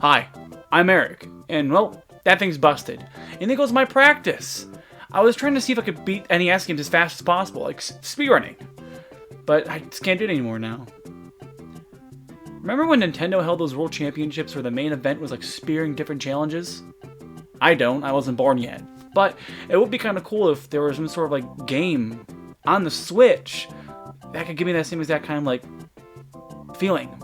Hi, I'm Eric, and well, that thing's busted. And there goes my practice. I was trying to see if I could beat NES games as fast as possible, like speedrunning. But I just can't do it anymore now. Remember when Nintendo held those World Championships where the main event was like spearing different challenges? I don't, I wasn't born yet. But it would be kind of cool if there was some sort of like game on the Switch that could give me that same exact kind of like feeling.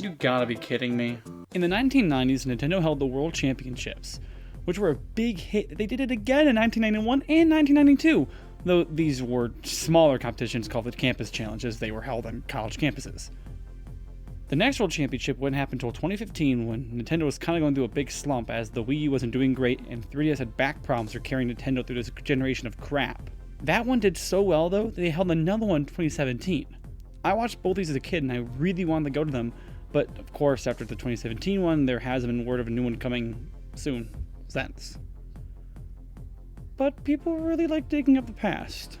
You gotta be kidding me. In the 1990s, Nintendo held the World Championships, which were a big hit. They did it again in 1991 and 1992, though these were smaller competitions called the Campus Challenges. They were held on college campuses. The next World Championship wouldn't happen until 2015, when Nintendo was kind of going through a big slump as the Wii U wasn't doing great and 3DS had back problems for carrying Nintendo through this generation of crap. That one did so well though, that they held another one in 2017. I watched both these as a kid and I really wanted to go to them, but of course after the 2017 one, there hasn't been word of a new one coming soon since. But people really like digging up the past.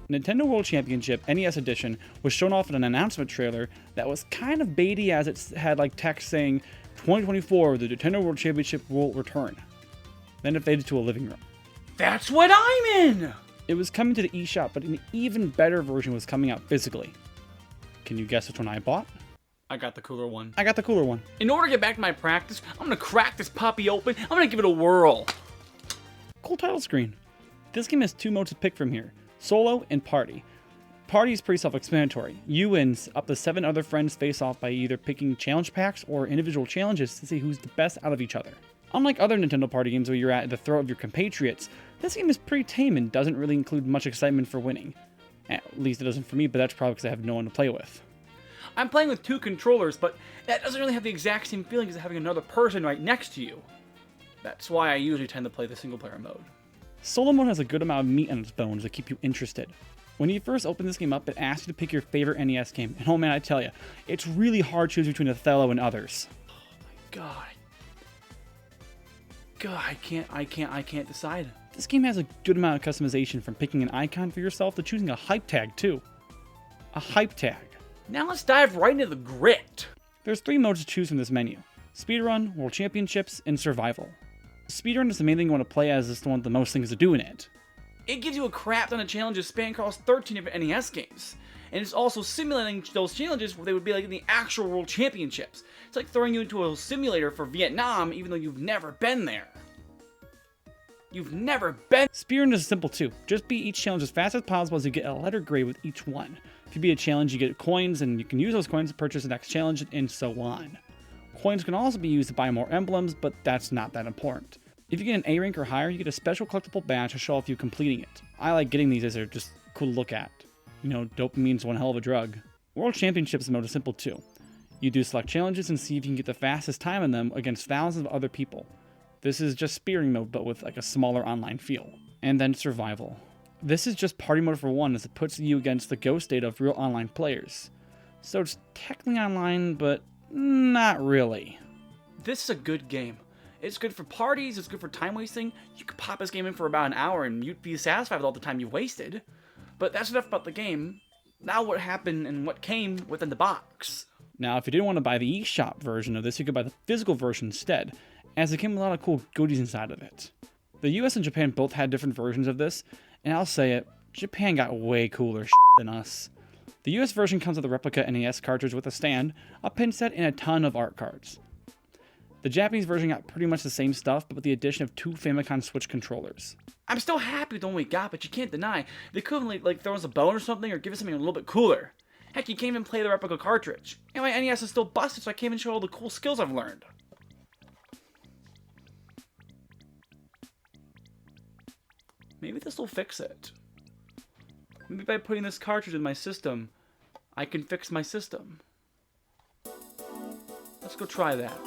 Nintendo World Championship NES Edition was shown off in an announcement trailer that was kind of baity, as it had like text saying 2024 the Nintendo World Championship will return. Then it faded to a living room. That's what I'm in! It was coming to the eShop, but an even better version was coming out physically. Can you guess which one I bought? I got the cooler one. I got the cooler one. In order to get back to my practice, I'm gonna crack this puppy open. I'm gonna give it a whirl. Cool title screen. This game has two modes to pick from here. Solo and Party. Party is pretty self-explanatory. You and up to 7 other friends face off by either picking challenge packs or individual challenges to see who's the best out of each other. Unlike other Nintendo Party games where you're at the throat of your compatriots, this game is pretty tame and doesn't really include much excitement for winning. At least it doesn't for me, but that's probably because I have no one to play with. I'm playing with 2 controllers, but that doesn't really have the exact same feeling as having another person right next to you. That's why I usually tend to play the single-player mode. Solo mode has a good amount of meat on its bones to keep you interested. When you first open this game up, it asks you to pick your favorite NES game, and oh man, I tell you, it's really hard choosing between Othello and others. Oh my god. I can't decide. This game has a good amount of customization, from picking an icon for yourself to choosing a hype tag too. A hype tag. Now let's dive right into the grit. There's 3 modes to choose from this menu: Speedrun, World Championships, and Survival. Speedrun is the main thing you want to play, as it's the one with the most things to do in it. It gives you a crap ton of challenges spanning across 13 different NES games. And it's also simulating those challenges where they would be like in the actual World Championships. It's like throwing you into a simulator for Vietnam, even though you've never been there. You've never been. Speedrun is simple too. Just beat each challenge as fast as possible as you get a letter grade with each one. If you beat a challenge, you get coins, and you can use those coins to purchase the next challenge, and so on. Coins can also be used to buy more emblems, but that's not that important. If you get an A rank or higher, you get a special collectible badge to show off you completing it. I like getting these as they're just cool to look at. You know, dopamine's one hell of a drug. World Championships mode is simple too. You do select challenges and see if you can get the fastest time in them against thousands of other people. This is just spearing mode, but with like a smaller online feel. And then Survival. This is just party mode for one, as it puts you against the ghost data of real online players. So it's technically online, but not really. This is a good game. It's good for parties, it's good for time wasting. You could pop this game in for about an hour and you'd be satisfied with all the time you wasted. But that's enough about the game. Now what happened and what came within the box. Now if you didn't want to buy the eShop version of this, you could buy the physical version instead, as it came with a lot of cool goodies inside of it. The US and Japan both had different versions of this, and I'll say it, Japan got way cooler than us. The US version comes with a replica NES cartridge with a stand, a pin set, and a ton of art cards. The Japanese version got pretty much the same stuff, but with the addition of 2 Famicom Switch controllers. I'm still happy with the one we got, but you can't deny they couldn't like throw us a bone or something, or give us something a little bit cooler. Heck, you can't even play the replica cartridge. And my NES is still busted, so I can't even show all the cool skills I've learned. Maybe this will fix it. Maybe by putting this cartridge in my system, I can fix my system. Let's go try that.